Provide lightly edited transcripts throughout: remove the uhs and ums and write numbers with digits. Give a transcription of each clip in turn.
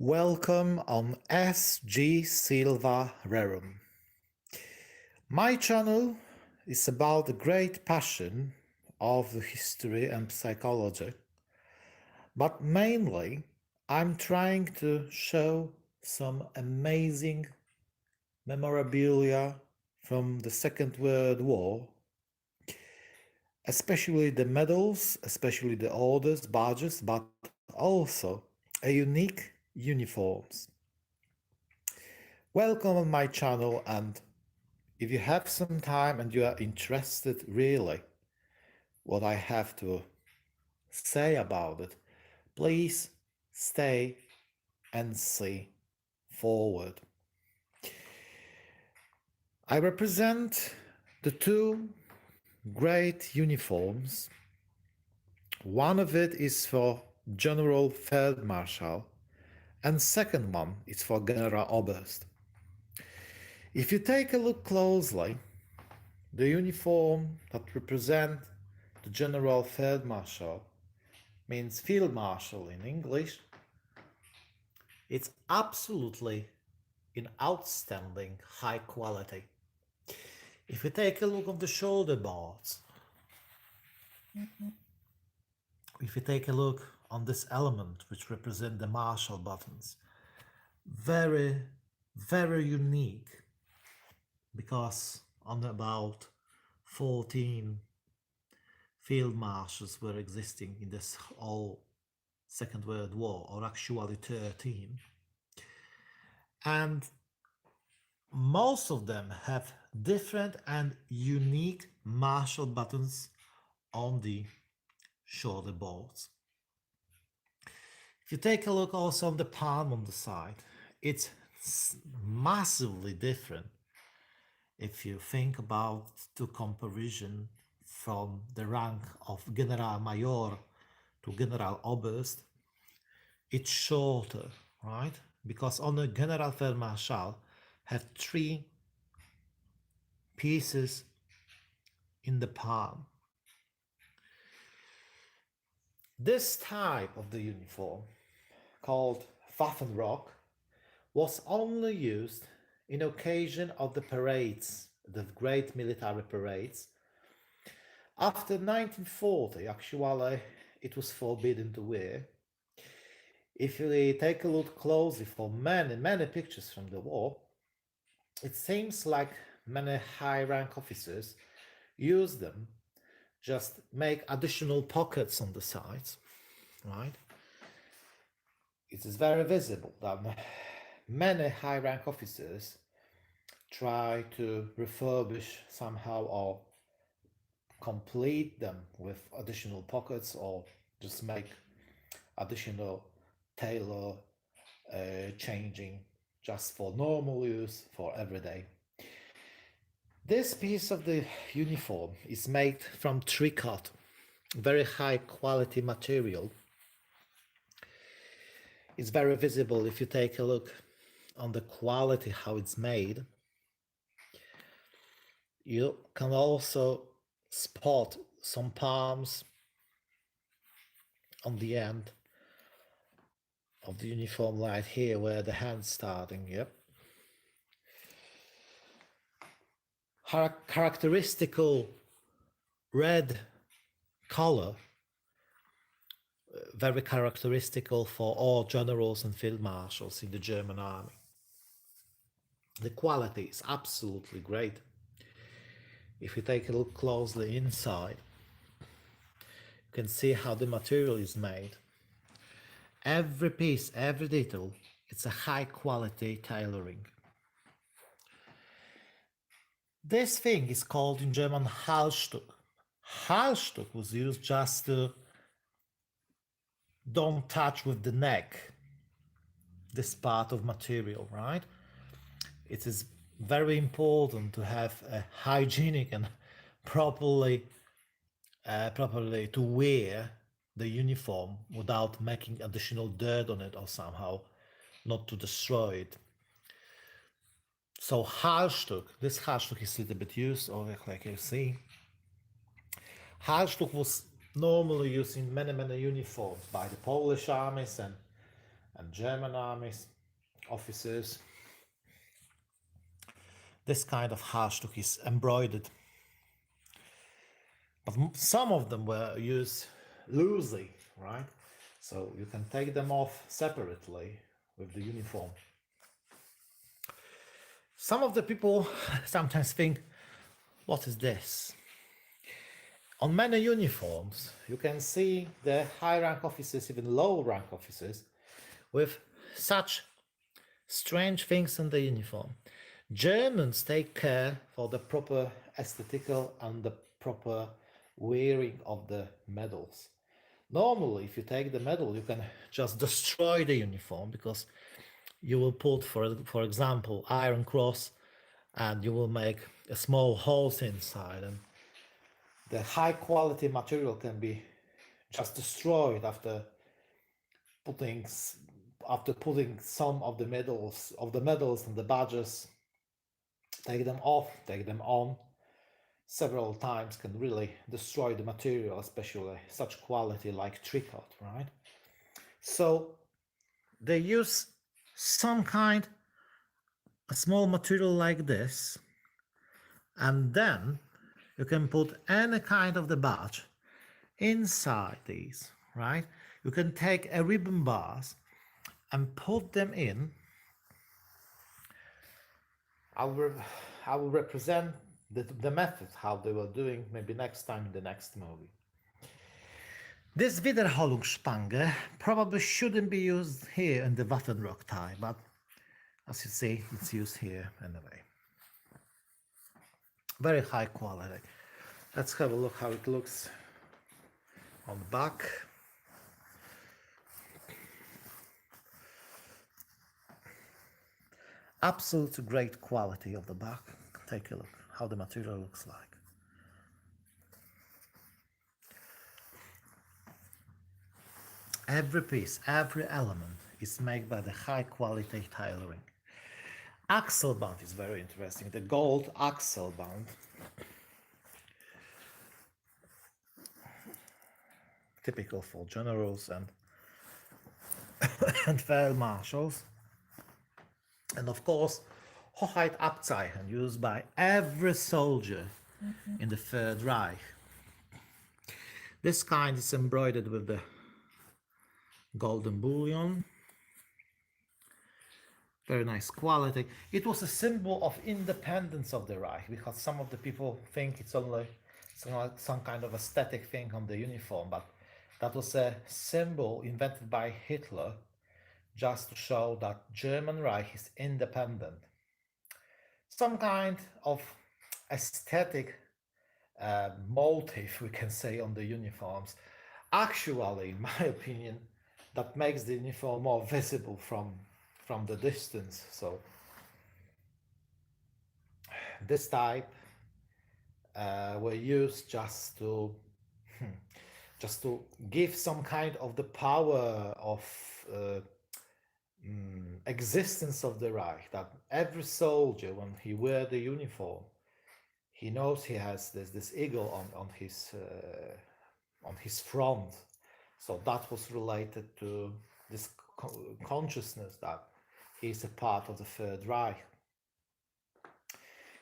Welcome on SG Silva Rerum. My channel is about the great passion of the history and psychology, but mainly I'm trying to show some amazing memorabilia from the Second World War, especially the medals, especially the orders, badges, but also a unique uniforms. Welcome on my channel, and if you have some time and you are interested really what I have to say about it, please stay and see forward. I represent the two great uniforms. One of it is for General Feldmarschall and second one is for General Oberst. If you take a look closely, the uniform that represent the General Feldmarschall means Field Marshal in English. It's absolutely in outstanding high quality. If you take a look on the shoulder bars, if you take a look on this element which represent the Marshall buttons, very, very unique, because on about 14 field marshals were existing in this whole Second World War, or actually 13. And most of them have different and unique Marshall buttons on the shoulder bolts. If you take a look also on the palm on the side, it's massively different. If you think about the comparison from the rank of General Major to General Oberst, it's shorter, right? Because on the General Feldmarschall have three pieces in the palm. This type of the uniform, called Waffenrock, was only used in occasion of the parades, the great military parades. After 1940, actually, it was forbidden to wear. If we take a look closely for many pictures from the war, it seems like many high-rank officers use them, just make additional pockets on the sides, right? It is very visible that many high-rank officers try to refurbish somehow or complete them with additional pockets, or just make additional tailor changing just for normal use for everyday. This piece of the uniform is made from tricot, very high quality material. It's very visible if you take a look on the quality, how it's made. You can also spot some palms on the end of the uniform right here where the hand's starting. Yep. Characteristical red color, very characteristical for all generals and field marshals in the German army. The quality is absolutely great. If you take a look closely inside, you can see how the material is made. Every piece, every detail, it's a high quality tailoring. This thing is called in German Halsstuck. Halsstuck was used just to don't touch with the neck this part of material, right? It is very important to have a hygienic and properly to wear the uniform without making additional dirt on it or somehow not to destroy it. So Halsstuck, this Halsstuck is a little bit used over, like you see. Halsstuck was normally used in many uniforms by the Polish armies and and German armies, officers. This kind of Halstuck is embroidered, but some of them were used loosely, right? So you can take them off separately with the uniform. Some of the people sometimes think, what is this? On many uniforms, you can see the high rank officers, even low rank officers, with such strange things on the uniform. Germans take care for the proper aesthetical and the proper wearing of the medals. Normally, if you take the medal, you can just destroy the uniform because you will put, for example, Iron Cross, and you will make a small holes inside, and the high quality material can be just destroyed after putting some of the medals and the badges. Take them off, take them on several times can really destroy the material, especially such quality like tricot, right? So they use some kind a small material like this, and then you can put any kind of the badge inside these, right? You can take a ribbon bars and put them in. I will represent the method how they were doing maybe next time in the next movie. This Wiederholungsspange probably shouldn't be used here in the Waffenrock tie, but as you see, it's used here anyway. Very high quality. Let's have a look how it looks on the back. Absolute great quality of the back. Take a look how the material looks like. Every piece, every element is made by the high quality tailoring. Axle band is very interesting. The gold axle band. Typical for generals and and field marshals. And of course, Hochheitsabzeichen used by every soldier in the Third Reich. This kind is embroidered with the golden bullion. Very nice quality. It was a symbol of independence of the Reich, because some of the people think it's only some kind of aesthetic thing on the uniform, but that was a symbol invented by Hitler just to show that German Reich is independent. Some kind of aesthetic motive, we can say, on the uniforms. Actually, in my opinion, that makes the uniform more visible from the distance. So this type were used just to give some kind of the power of existence of the Reich, that every soldier, when he wear the uniform, he knows he has this eagle on his front. So that was related to this consciousness that he is a part of the Third Reich.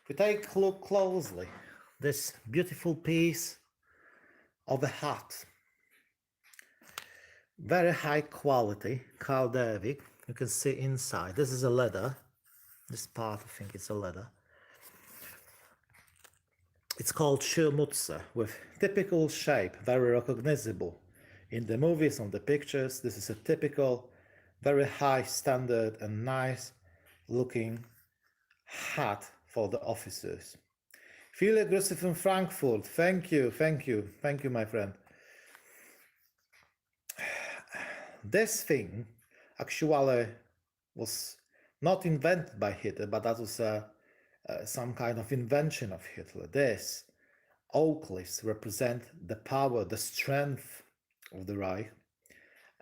If we take a look closely, this beautiful piece of a hat, very high quality, Carl Derwig. You can see inside. This is a leather. This part, I think it's a leather. It's called Schirmutze, with typical shape, very recognizable in the movies, on the pictures. This is a typical, very high standard and nice looking hat for the officers. Viele Grüße from Frankfurt. Thank you, my friend. This thing actually was not invented by Hitler, but that was some kind of invention of Hitler. This oak leaves represent the power, the strength of the Reich,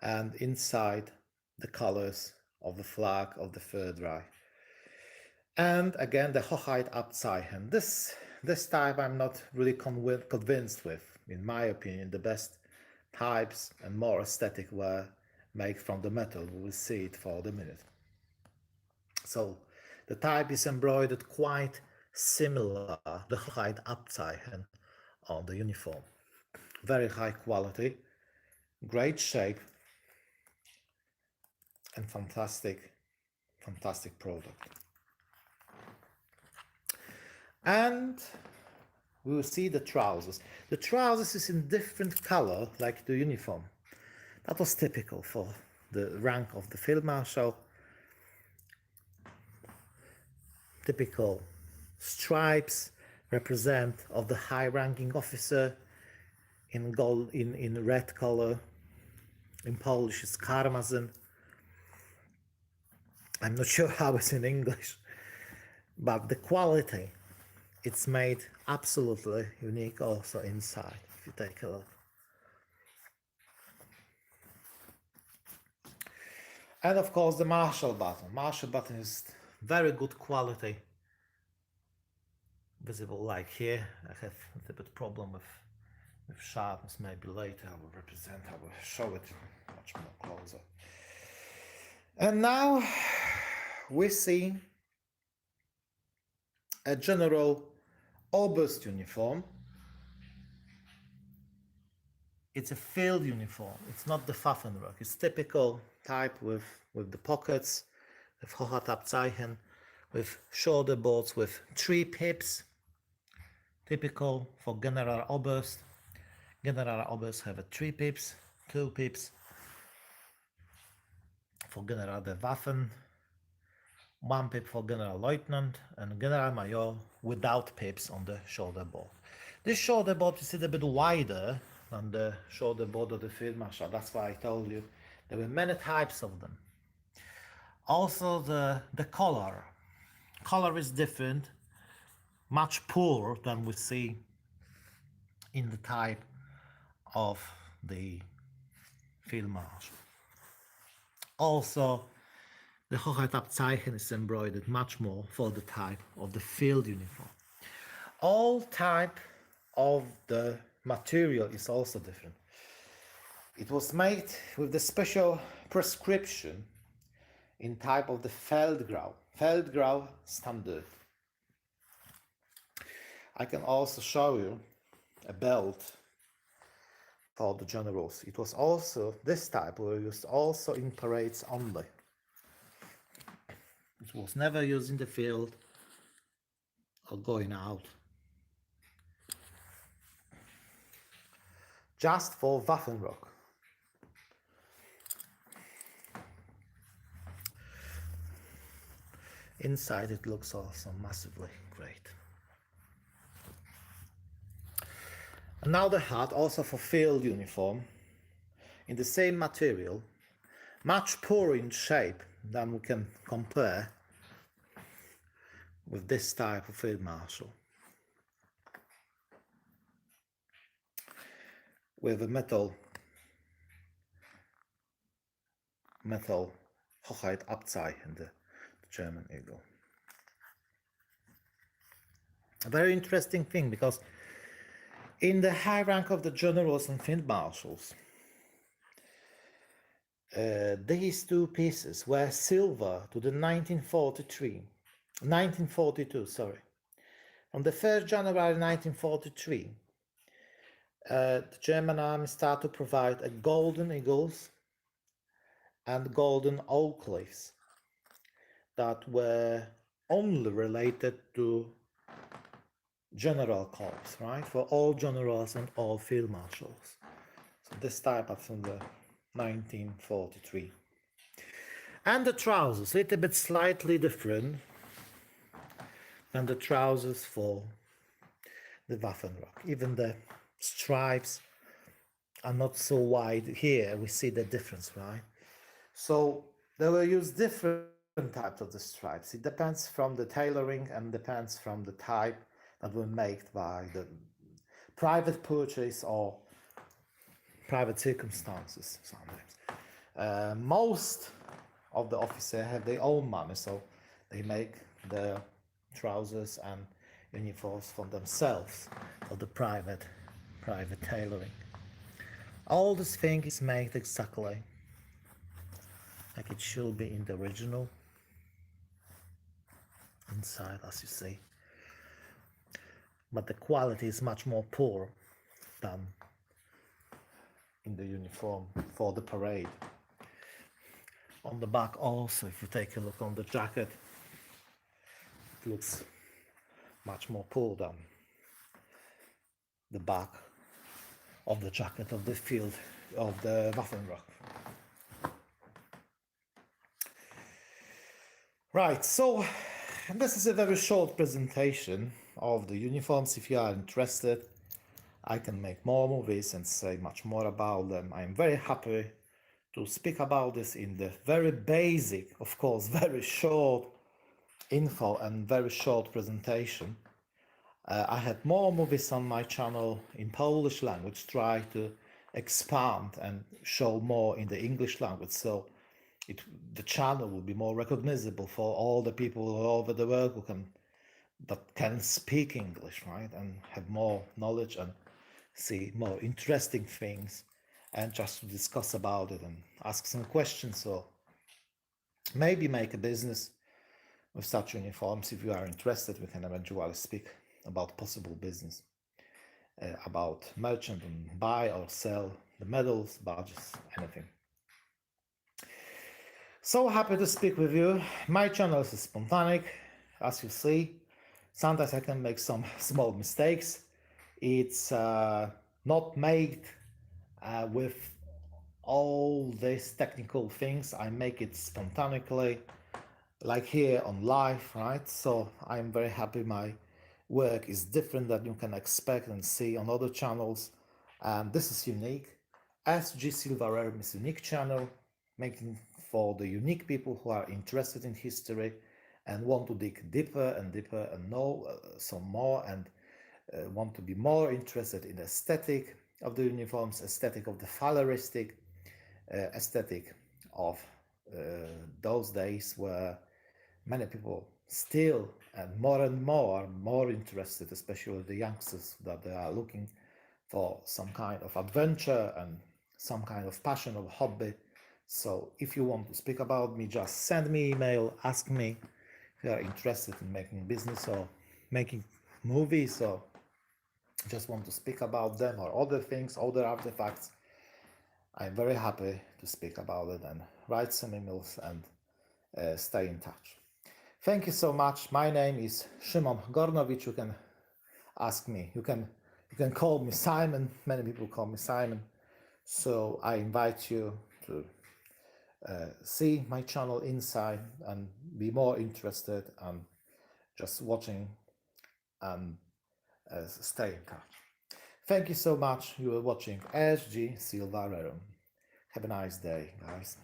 and inside the colors of the flag of the Third Reich. And again, the Hochheitsabzeichen. This type I'm not really convinced with. In my opinion, the best types and more aesthetic were made from the metal. We will see it for the minute. So the type is embroidered quite similar the Hochheit Abzeichen on the uniform. Very high quality, great shape, and fantastic product. And we will see the trousers. The trousers is in different color like the uniform. That was typical for the rank of the field marshal. Typical stripes represent of the high-ranking officer in gold, in red color. In Polish it's karmazyn. I'm not sure how it's in English, but the quality, it's made absolutely unique also inside, if you take a look. And of course the Marshall button. Marshall button is very good quality. Visible like here. I have a little bit problem with sharpness. Maybe later I will show it much more closer. And now we see a general Oberst uniform. It's a field uniform. It's not the Waffenrock. It's typical type with the pockets, with Hochhatabzeichen, with shoulder bolts, with 3 pips. Typical for General Oberst. General Oberst have 3 pips, 2 pips. For General der Waffen, 1 pip for General Lieutenant, and General Major without pips on the shoulder bolt. This shoulder bolt is a little bit wider than the shoulder bolt of the Field Marshal. That's why I told you there were many types of them. Also the color. Color is different, much poorer than we see in the type of the Field Marshal. Also, the Hochhatabzeichen is embroidered much more for the type of the field uniform. All type of the material is also different. It was made with the special prescription in type of the Feldgrau standard. I can also show you a belt for the generals. It was also, this type was used also in parades only. It was never used in the field or going out. Just for Waffenrock. Inside it looks also massively great. And now the hat, also for field uniform, in the same material, much poorer in shape than we can compare with this type of field marshal. With a metal Hochhatabzeichen, the German eagle. A very interesting thing, because in the high rank of the generals and field marshals, these 2 pieces were silver to the 1942, sorry. On the 1st January 1943, the German army started to provide a golden eagles and golden oak leaves that were only related to general corps, right? For all generals and all field marshals. So this type of from the 1943. And the trousers, a little bit slightly different than the trousers for the Waffenrock. Even the stripes are not so wide. Here we see the difference, right? So they were used different types of the stripes. It depends from the tailoring and depends from the type that were made by the private purchase or private circumstances sometimes. Most of the officers have their own money, so they make the trousers and uniforms for themselves, for the private tailoring. All this thing is made exactly it should be in the original inside, as you see, but the quality is much more poor than in the uniform for the parade. On the back also, if you take a look on the jacket, it looks much more poor than the back of the jacket of the field of the Waffenrock. Right, so this is a very short presentation of the uniforms. If you are interested, I can make more movies and say much more about them. I'm very happy to speak about this in the very basic, of course, very short info and very short presentation. I had more movies on my channel in Polish language, try to expand and show more in the English language, so the channel will be more recognizable for all the people all over the world that can speak English, right, and have more knowledge and see more interesting things, and just to discuss about it and ask some questions, or maybe make a business with such uniforms. If you are interested, we can eventually speak about possible business, about merchant and buy or sell the medals, badges, anything. So happy to speak with you. My channel is Spontanik, as you see. Sometimes I can make some small mistakes. It's not made with all these technical things. I make it spontaneously, like here on live, right? So I'm very happy my work is different than you can expect and see on other channels. And this is unique. SG Silvarerum is a unique channel, making for the unique people who are interested in history and want to dig deeper and deeper and know some more, and want to be more interested in the aesthetic of the uniforms, aesthetic of the Falleristic, aesthetic of those days where many people still and more are more interested, especially the youngsters, that they are looking for some kind of adventure and some kind of passion or hobby. So if you want to speak about me, just send me email, ask me if you are interested in making business or making movies, or just want to speak about them or other things, other artifacts. I'm very happy to speak about it and write some emails and stay in touch. Thank you so much. My name is Szymon Gornowicz. You can ask me. You can call me Simon. Many people call me Simon. So I invite you to see my channel inside and be more interested and just watching and stay in touch. Thank you so much. You are watching SG Silvarerum. Have a nice day, guys.